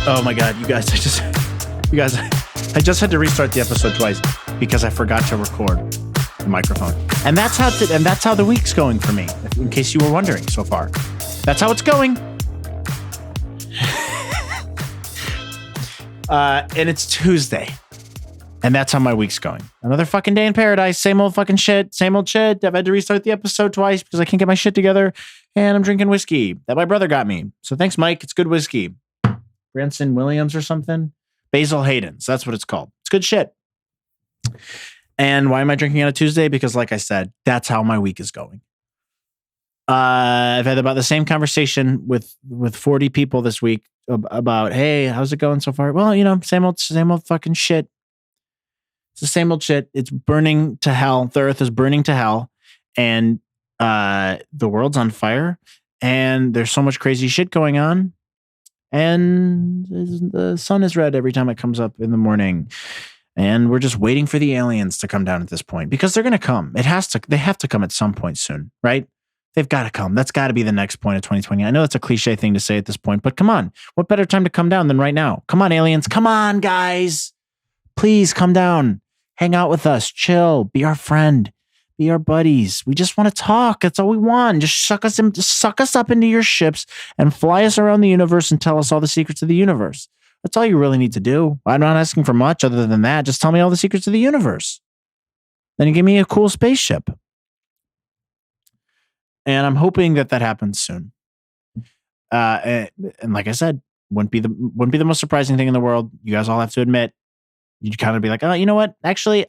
Oh my God, you guys, I just had to restart the episode twice because I forgot to record the microphone. And that's how the week's going for me, in case you were wondering so far. That's how it's going. And it's Tuesday. And that's how my week's going. Another fucking day in paradise. Same old fucking shit. Same old shit. I've had to restart the episode twice because I can't get my shit together. And I'm drinking whiskey that my brother got me. So thanks, Mike. It's good whiskey. Branson Williams or something. Basil Hayden's. That's what it's called. It's good shit. And why am I drinking on a Tuesday? Because like I said, that's how my week is going. I've had about the same conversation with 40 people this week about, hey, how's it going so far? Well, same old fucking shit. It's the same old shit. It's burning to hell. The earth is burning to hell. And the world's on fire. And there's so much crazy shit going on. And the sun is red every time it comes up in the morning. And we're just waiting for the aliens to come down at this point because they're going to come. They have to come at some point soon, right? They've got to come. That's got to be the next point of 2020. I know that's a cliche thing to say at this point, but come on. What better time to come down than right now? Come on, aliens. Come on, guys. Please come down. Hang out with us. Chill. Be our friend. Be our buddies. We just want to talk. That's all we want. Just suck us up into your ships and fly us around the universe and tell us all the secrets of the universe. That's all you really need to do. I'm not asking for much other than that. Just tell me all the secrets of the universe. Then you give me a cool spaceship. And I'm hoping that happens soon. And like I said, wouldn't be the most surprising thing in the world. You guys all have to admit. You'd kind of be like, oh, you know what? Actually,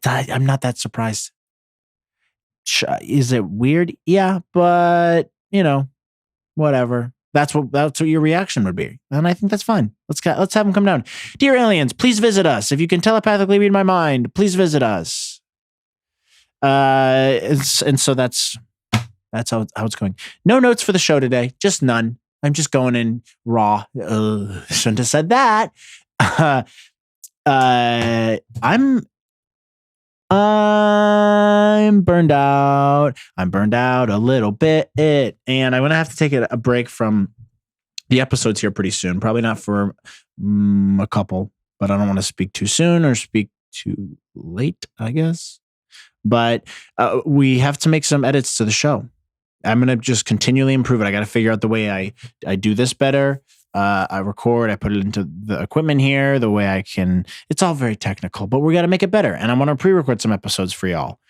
I'm not that surprised. Is it weird? Yeah, but whatever. That's what your reaction would be, and I think that's fine. Let's have them come down. Dear aliens, please visit us. If you can telepathically read my mind, please visit us. And so that's how it's going. No notes for the show today, just none. I'm just going in raw. Shouldn't have said that. I'm burned out. I'm burned out a little bit. And I'm going to have to take a break from the episodes here pretty soon. Probably not for a couple, but I don't want to speak too soon or speak too late, I guess. But we have to make some edits to the show. I'm going to just continually improve it. I got to figure out the way I do this better. I record, I put it into the equipment here, the way I can. It's all very technical, but we got to make it better. And I want to pre-record some episodes for y'all.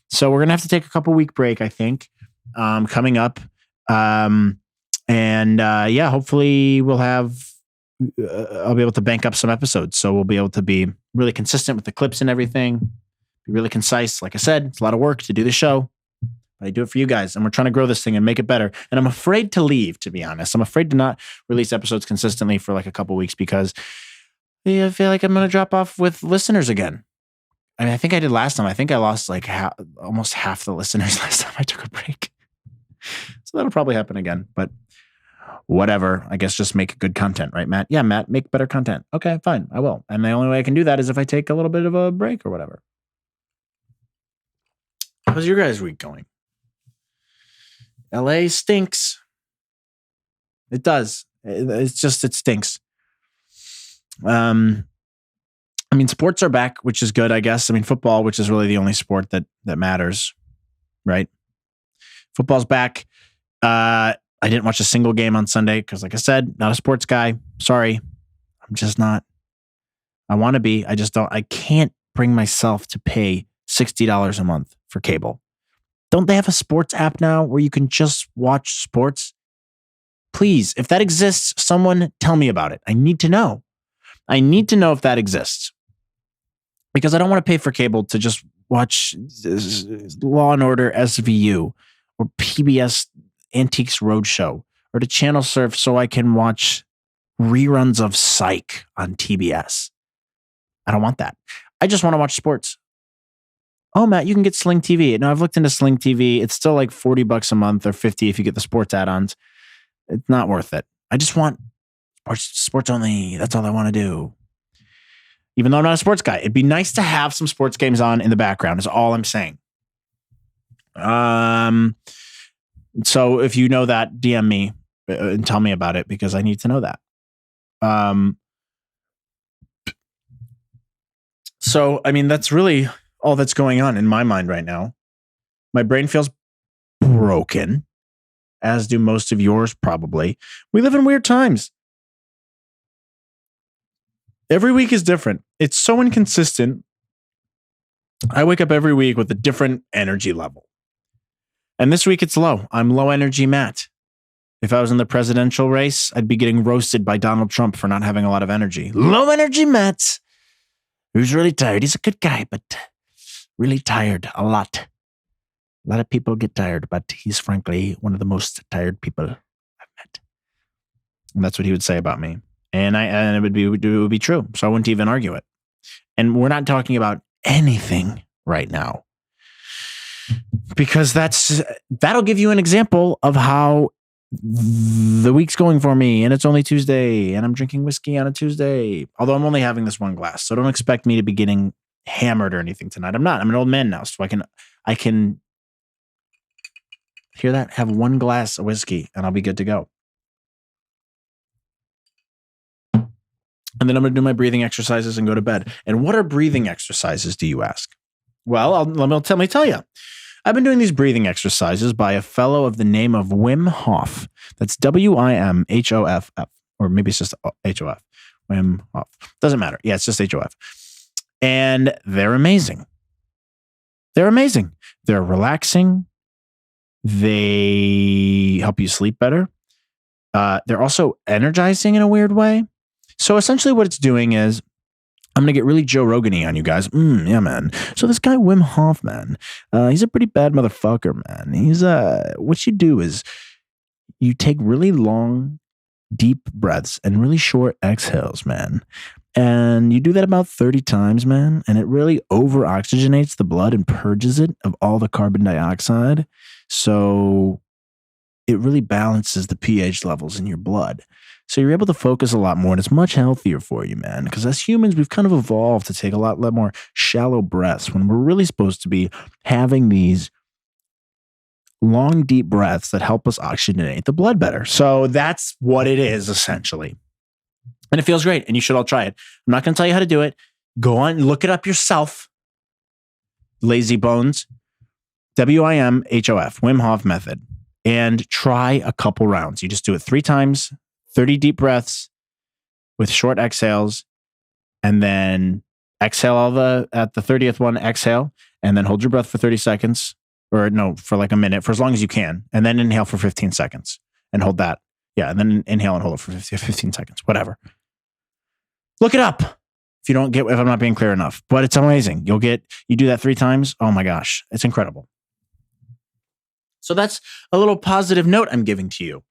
So we're going to have to take a couple week break, I think, coming up. Hopefully we'll have, I'll be able to bank up some episodes. So we'll be able to be really consistent with the clips and everything, be really concise. Like I said, it's a lot of work to do the show. I do it for you guys, and we're trying to grow this thing and make it better. And I'm afraid to leave, to be honest. I'm afraid to not release episodes consistently for like a couple weeks because I feel like I'm going to drop off with listeners again. I mean, I think I did last time. I think I lost like almost half the listeners last time I took a break. So that'll probably happen again, but whatever. I guess just make good content, right, Matt? Yeah, Matt, make better content. Okay, fine. I will. And the only way I can do that is if I take a little bit of a break or whatever. How's your guys' week going? LA stinks. It does. It stinks. Sports are back, which is good, I guess. Football, which is really the only sport that matters, right? Football's back. I didn't watch a single game on Sunday because, like I said, not a sports guy. Sorry. I'm just not. I want to be. I just don't. I can't bring myself to pay $60 a month for cable. Don't they have a sports app now where you can just watch sports? Please, if that exists, someone tell me about it. I need to know. I need to know if that exists. Because I don't want to pay for cable to just watch Law and Order SVU or PBS Antiques Roadshow or to channel surf so I can watch reruns of Psych on TBS. I don't want that. I just want to watch sports. Oh, Matt, you can get Sling TV. No, I've looked into Sling TV. It's still like $40 a month or $50 if you get the sports add-ons. It's not worth it. I just want sports only. That's all I want to do. Even though I'm not a sports guy, it'd be nice to have some sports games on in the background is all I'm saying. So if you know that, DM me and tell me about it because I need to know that. So, I mean, that's really all that's going on in my mind right now. My brain feels broken, as do most of yours probably. We live in weird times. Every week is different. It's so inconsistent. I wake up every week with a different energy level. And this week it's low. I'm low energy Matt. If I was in the presidential race, I'd be getting roasted by Donald Trump for not having a lot of energy. Low energy Matt. Who's really tired. He's a good guy, but really tired a lot. A lot of people get tired, but he's frankly one of the most tired people I've met. And that's what he would say about me. And it would be true. So I wouldn't even argue it. And we're not talking about anything right now. Because that'll give you an example of how the week's going for me, and it's only Tuesday, and I'm drinking whiskey on a Tuesday. Although I'm only having this one glass, so don't expect me to be getting hammered or anything tonight. I'm not. I'm an old man now, so I can hear that. Have one glass of whiskey, and I'll be good to go. And then I'm going to do my breathing exercises and go to bed. And what are breathing exercises, do you ask? Well, let me tell you. I've been doing these breathing exercises by a fellow of the name of Wim Hof. That's WIMHOFF, or maybe it's just HOF. Wim Hof. Doesn't matter. Yeah, it's just HOF. And they're amazing. They're amazing. They're relaxing. They help you sleep better. They're also energizing in a weird way. So essentially what it's doing is, I'm going to get really Joe Rogan-y on you guys. Yeah, man. So this guy, Wim Hof, man, he's a pretty bad motherfucker, man. He's, what you do is you take really long, deep breaths and really short exhales, man. And you do that about 30 times, man. And it really over-oxygenates the blood and purges it of all the carbon dioxide. So it really balances the pH levels in your blood. So you're able to focus a lot more, and it's much healthier for you, man. Because as humans, we've kind of evolved to take a lot more shallow breaths when we're really supposed to be having these long, deep breaths that help us oxygenate the blood better. So that's what it is, essentially. And it feels great, and you should all try it. I'm not going to tell you how to do it. Go on, look it up yourself. Lazy bones. WIMHOF, Wim Hof method. And try a couple rounds. You just do it 3 times. 30 deep breaths with short exhales, and then exhale at the 30th one, exhale, and then hold your breath for 30 seconds, or no, for like a minute, for as long as you can, and then inhale for 15 seconds and hold that. Yeah, and then inhale and hold it for 15 seconds, whatever. Look it up if I'm not being clear enough, but it's amazing. You do that 3 times. Oh my gosh, it's incredible. So that's a little positive note I'm giving to you.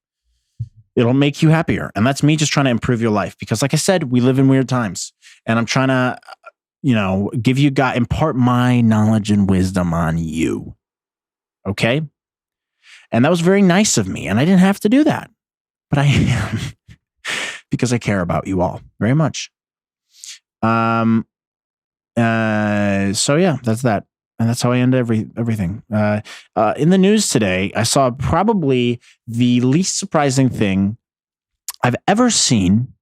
It'll make you happier. And that's me just trying to improve your life. Because like I said, we live in weird times. And I'm trying to, impart my knowledge and wisdom on you. Okay? And that was very nice of me. And I didn't have to do that. But I am. Because I care about you all very much. So yeah, that's that. And that's how I end everything. In the news today, I saw probably the least surprising thing I've ever seen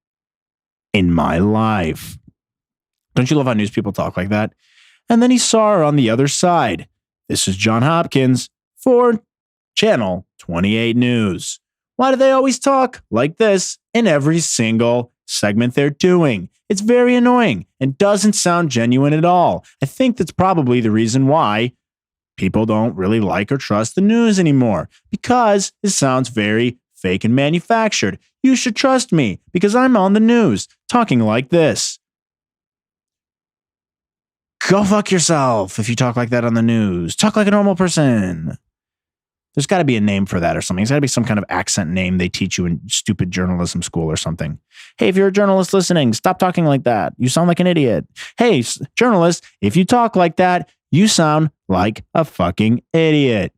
in my life. Don't you love how news people talk like that? And then he saw her on the other side. This is John Hopkins for Channel 28 News. Why do they always talk like this in every single segment they're doing? It's very annoying and doesn't sound genuine at all. I think that's probably the reason why people don't really like or trust the news anymore, because it sounds very fake and manufactured. You should trust me because I'm on the news talking like this. Go fuck yourself if you talk like that on the news. Talk like a normal person. There's got to be a name for that or something. There's got to be some kind of accent name they teach you in stupid journalism school or something. Hey, if you're a journalist listening, stop talking like that. You sound like an idiot. Hey, journalist, if you talk like that, you sound like a fucking idiot.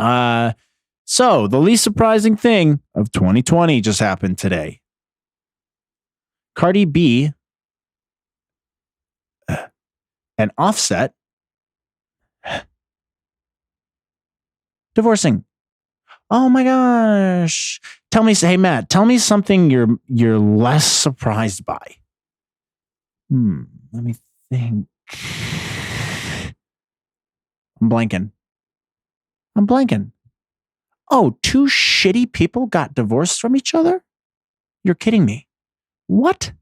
So the least surprising thing of 2020 just happened today. Cardi B and Offset divorcing. Oh my gosh. Tell me, hey Matt, tell me something you're less surprised by. Let me think. I'm blanking. Oh, two shitty people got divorced from each other? You're kidding me. What?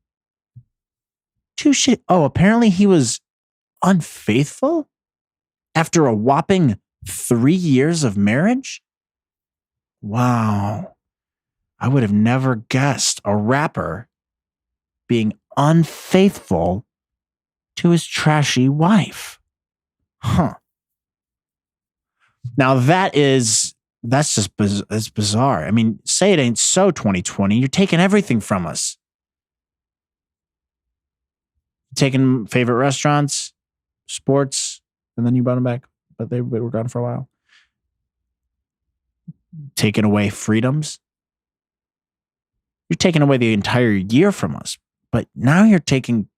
Two shit. Oh, apparently he was unfaithful after a whopping 3 years of marriage? Wow. I would have never guessed a rapper being unfaithful to his trashy wife. Huh. Now that's just it's bizarre. I mean, say it ain't so 2020. You're taking everything from us. Taking favorite restaurants, sports, and then you brought them back, but they were gone for a while. Taking away freedoms. You're taking away the entire year from us. But now you're taking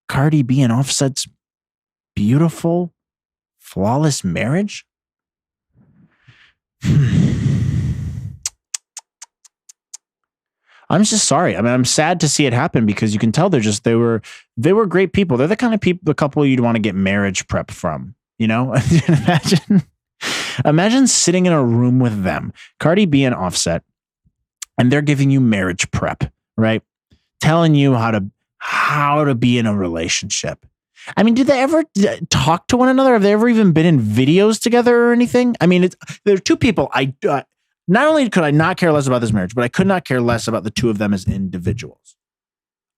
Cardi B and Offset's beautiful, flawless marriage? I'm just sorry. I mean, I'm sad to see it happen because you can tell they were great people. They're the kind of people, the couple you'd want to get marriage prep from, you know? Imagine sitting in a room with them, Cardi B and Offset, and they're giving you marriage prep, right? Telling you how to be in a relationship. I mean, did they ever talk to one another? Have they ever even been in videos together or anything? I mean, there are two people. Not only could I not care less about this marriage, but I could not care less about the two of them as individuals.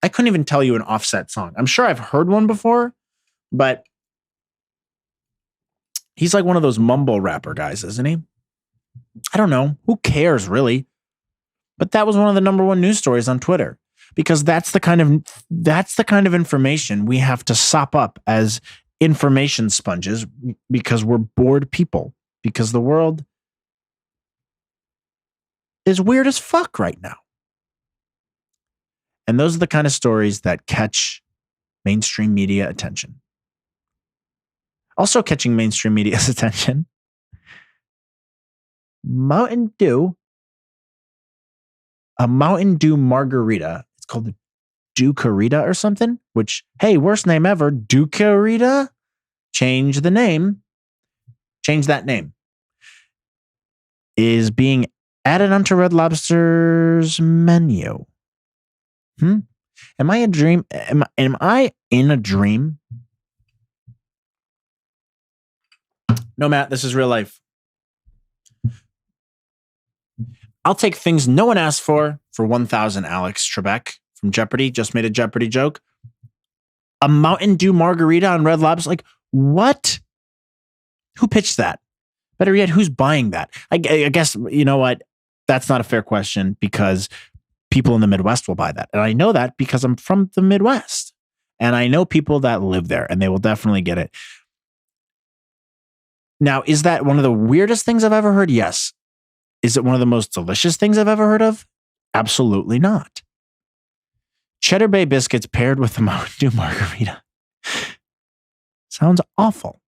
I couldn't even tell you an Offset song. I'm sure I've heard one before, but he's like one of those mumble rapper guys, isn't he? I don't know. Who cares, really? But that was one of the number one news stories on Twitter. Because that's the kind of information we have to sop up as information sponges because we're bored people. Because the world is weird as fuck right now. And those are the kind of stories that catch mainstream media attention. Also catching mainstream media's attention, Mountain Dew, a Mountain Dew Margarita. Called the Dewcarita or something, which, hey, worst name ever, Dewcarita. Change that name. Is being added onto Red Lobster's menu. Am I a dream? Am I in a dream? No, Matt, this is real life. I'll take things no one asked for 1,000, Alex Trebek from Jeopardy. Just made a Jeopardy joke. A Mountain Dew Margarita on Red Lobster. Like, what? Who pitched that? Better yet, who's buying that? I guess, you know what? That's not a fair question because people in the Midwest will buy that. And I know that because I'm from the Midwest. And I know people that live there and they will definitely get it. Now, is that one of the weirdest things I've ever heard? Yes. Is it one of the most delicious things I've ever heard of? Absolutely not. Cheddar Bay biscuits paired with the Mountain Dew Margarita. Sounds awful.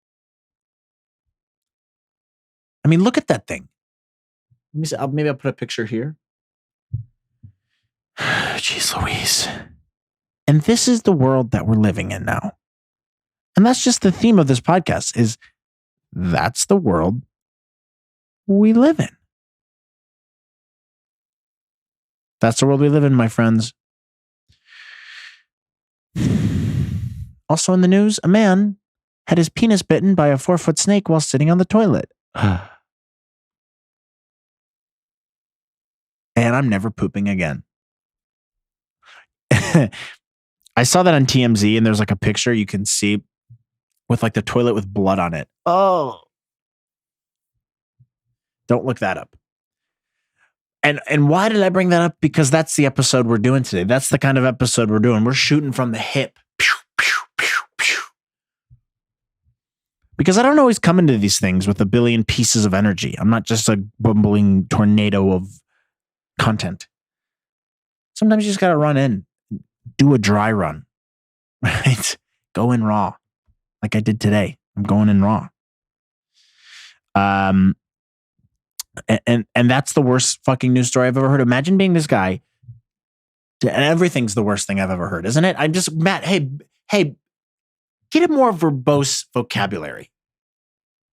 I mean, look at that thing. Let me see. Maybe I'll put a picture here. Jeez Louise. And this is the world that we're living in now. And that's just the theme of this podcast is that's the world we live in. That's the world we live in, my friends. Also in the news, a man had his penis bitten by a 4-foot snake while sitting on the toilet. And I'm never pooping again. I saw that on TMZ and there's like a picture you can see with like the toilet with blood on it. Oh. Don't look that up. And why did I bring that up? Because that's the episode we're doing today. That's the kind of episode we're doing. We're shooting from the hip. Pew, pew, pew, pew. Because I don't always come into these things with a billion pieces of energy. I'm not just a bumbling tornado of content. Sometimes you just got to run in, do a dry run, right? Go in raw like I did today. I'm going in raw. And that's the worst fucking news story I've ever heard. Imagine being this guy, and everything's the worst thing I've ever heard, isn't it? I'm just, Matt, hey, get a more verbose vocabulary.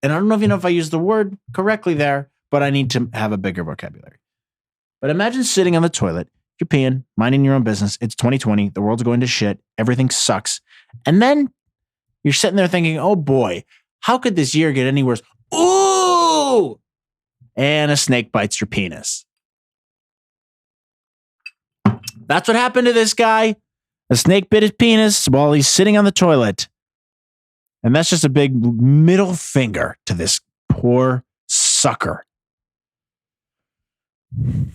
And I don't know if you know if I used the word correctly there, but I need to have a bigger vocabulary. But imagine sitting on the toilet, you're peeing, minding your own business. It's 2020. The world's going to shit. Everything sucks. And then you're sitting there thinking, oh boy, how could this year get any worse? Ooh! And a snake bites your penis. That's what happened to this guy. A snake bit his penis while he's sitting on the toilet. And that's just a big middle finger to this poor sucker.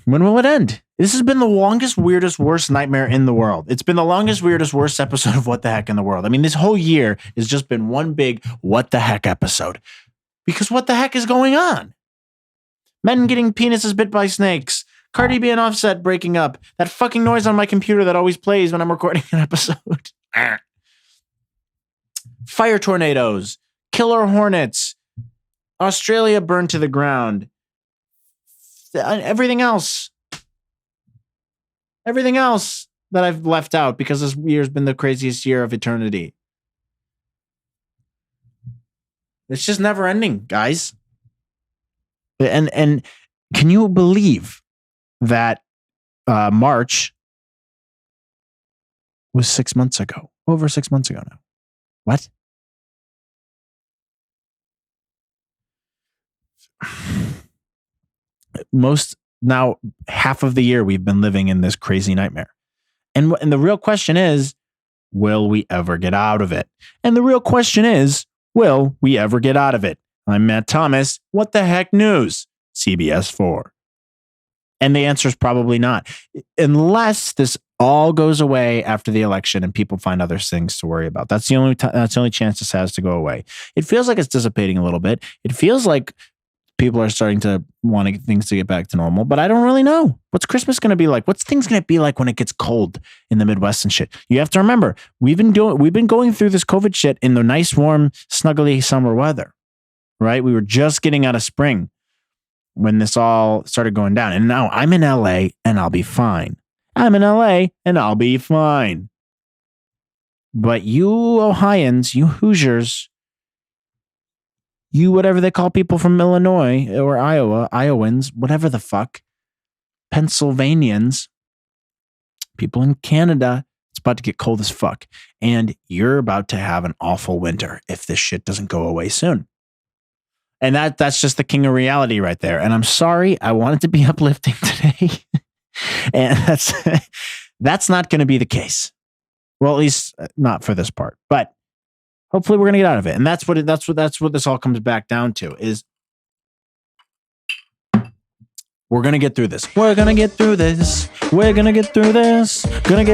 When will it end? This has been the longest, weirdest, worst nightmare in the world. It's been the longest, weirdest, worst episode of What the Heck in the world. I mean, this whole year has just been one big What the Heck episode. Because what the heck is going on? Men getting penises bit by snakes. Cardi B and Offset breaking up. That fucking noise on my computer that always plays when I'm recording an episode. Fire tornadoes. Killer hornets. Australia burned to the ground. Everything else. Everything else that I've left out because this year's been the craziest year of eternity. It's just never ending, guys. And can you believe that March was 6 months ago? Over 6 months ago now. What? Now half of the year we've been living in this crazy nightmare. And the real question is, will we ever get out of it? And the real question is, will we ever get out of it? I'm Matt Thomas. What the heck news? CBS 4. And the answer is probably not. Unless this all goes away after the election and people find other things to worry about. That's the only chance this has to go away. It feels like it's dissipating a little bit. It feels like people are starting to want things to get back to normal, but I don't really know. What's Christmas going to be like? What's things going to be like when it gets cold in the Midwest and shit? You have to remember, we've been going through this COVID shit in the nice, warm, snuggly summer weather, right? We were just getting out of spring when this all started going down. And now I'm in LA and I'll be fine. I'm in LA and I'll be fine. But you Ohioans, you Hoosiers, you whatever they call people from Illinois or Iowa, Iowans, whatever the fuck, Pennsylvanians, people in Canada, it's about to get cold as fuck. And you're about to have an awful winter if this shit doesn't go away soon. And that's just the king of reality right there. And I'm sorry, I wanted to be uplifting today. And that's not going to be the case. Well, at least not for this part. But hopefully we're going to get out of it. And that's what this all comes back down to is we're going to get through this. We're going to get through this. We're going to get through this. Gonna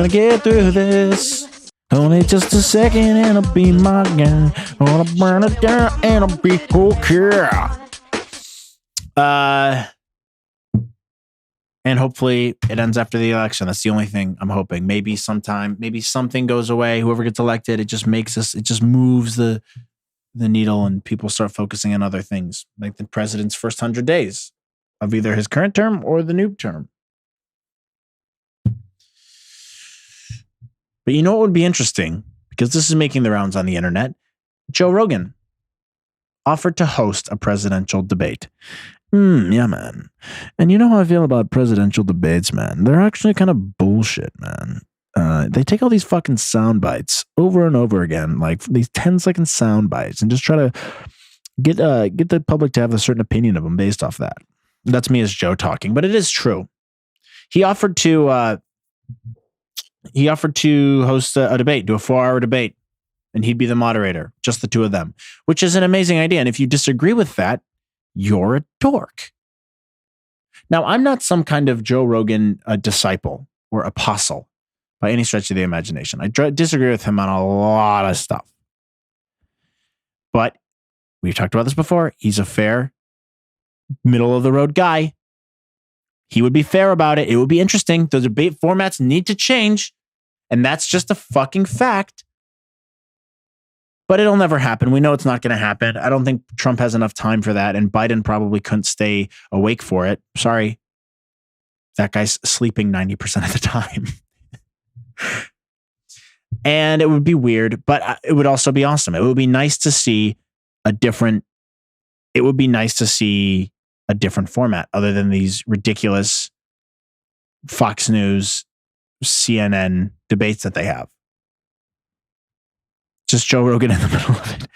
get through this. Only just a second and I'll be my gun. Gonna burn it down and I'll be okay. And hopefully it ends after the election. That's the only thing I'm hoping. Maybe something goes away. Whoever gets elected, it just moves the needle and people start focusing on other things. Like the president's first 100 days of either his current term or the new term. But you know what would be interesting? Because this is making the rounds on the internet. Joe Rogan offered to host a presidential debate. Yeah, man. And you know how I feel about presidential debates, man. They're actually kind of bullshit, man. They take all these fucking sound bites over and over again, like these 10-second sound bites, and just try to get the public to have a certain opinion of them based off that. That's me as Joe talking, but it is true. He offered to host a debate, do a 4-hour debate, and he'd be the moderator, just the two of them, which is an amazing idea. And if you disagree with that, you're a dork. Now, I'm not some kind of Joe Rogan disciple or apostle by any stretch of the imagination. I disagree with him on a lot of stuff. But we've talked about this before. He's a fair, middle-of-the-road guy. He would be fair about it. It would be interesting. The debate formats need to change. And that's just a fucking fact. But it'll never happen. We know it's not going to happen. I don't think Trump has enough time for that, and Biden probably couldn't stay awake for it. Sorry. That guy's sleeping 90% of the time. And it would be weird, but it would also be awesome. It would be nice to see a different format other than these ridiculous Fox News, CNN debates that they have. Just Joe Rogan in the middle of it.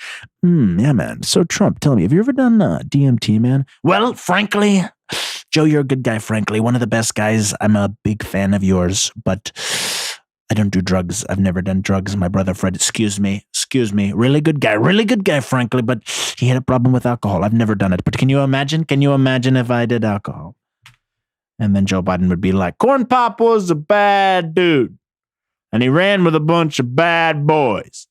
Yeah, man. So Trump, tell me, have you ever done DMT, man? Well, frankly, Joe, you're a good guy, frankly. One of the best guys. I'm a big fan of yours, but I don't do drugs. I've never done drugs. My brother Fred, excuse me. Really good guy, frankly, but he had a problem with alcohol. I've never done it. But can you imagine if I did alcohol? And then Joe Biden would be like, Corn Pop was a bad dude, and he ran with a bunch of bad boys.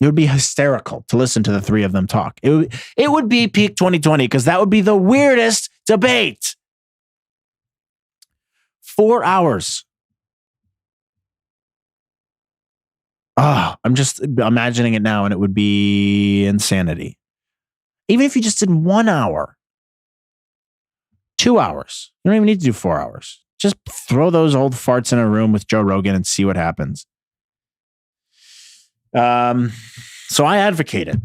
It would be hysterical to listen to the three of them talk. It would be peak 2020 because that would be the weirdest debate. 4 hours. Oh, I'm just imagining it now, and it would be insanity. Even if you just did 1 hour, 2 hours, you don't even need to do 4 hours. Just throw those old farts in a room with Joe Rogan and see what happens. So I advocate it.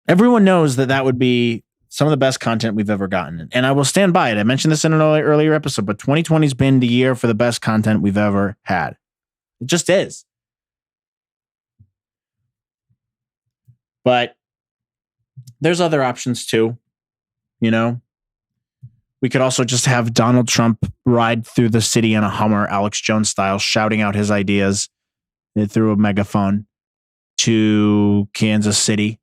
Everyone knows that would be some of the best content we've ever gotten. And I will stand by it. I mentioned this in an earlier episode, but 2020's been the year for the best content we've ever had. It just is. But there's other options too. You know, we could also just have Donald Trump ride through the city in a Hummer, Alex Jones style, shouting out his ideas through a megaphone to Kansas City.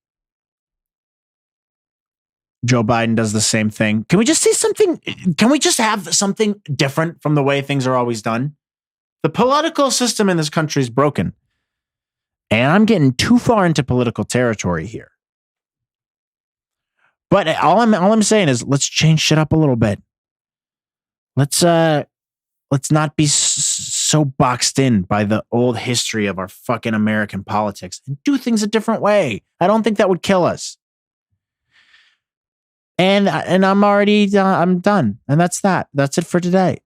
Joe Biden does the same thing. Can we just see something? Can we just have something different from the way things are always done? The political system in this country is broken. And I'm getting too far into political territory here. But all I'm saying is let's change shit up a little bit. Let's not be so boxed in by the old history of our fucking American politics and do things a different way. I don't think that would kill us. And I'm done. And that's that. That's it for today.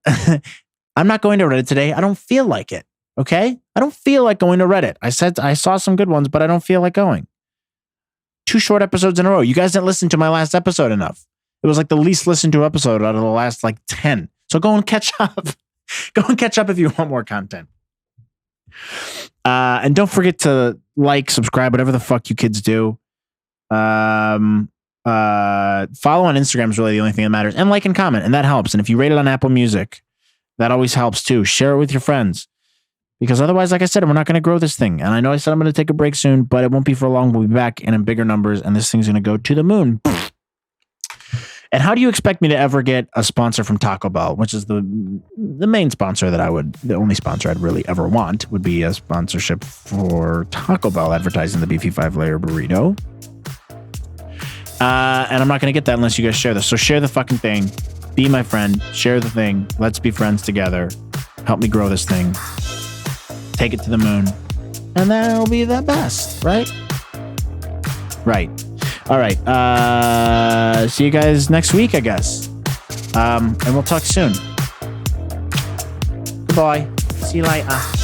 I'm not going to Reddit today. I don't feel like it. Okay? I don't feel like going to Reddit. I said I saw some good ones, but I don't feel like going. 2 short episodes in a row. You guys didn't listen to my last episode enough. It was like the least listened to episode out of the last 10. So go and catch up. Go and catch up if you want more content. And don't forget to like, subscribe, whatever the fuck you kids do. Follow on Instagram is really the only thing that matters. And like and comment, and that helps. And if you rate it on Apple Music, that always helps too. Share it with your friends. Because otherwise, like I said, we're not going to grow this thing. And I know I said I'm going to take a break soon, but it won't be for long. We'll be back in bigger numbers, and this thing's going to go to the moon. And how do you expect me to ever get a sponsor from Taco Bell, which is the main sponsor the only sponsor I'd really ever want would be a sponsorship for Taco Bell advertising the beefy 5-layer burrito. And I'm not going to get that unless you guys share this. So share the fucking thing. Be my friend. Share the thing. Let's be friends together. Help me grow this thing. Take it to the moon. And that'll be the best, right? Right. All right. See you guys next week, I guess. And we'll talk soon. Goodbye. See you later.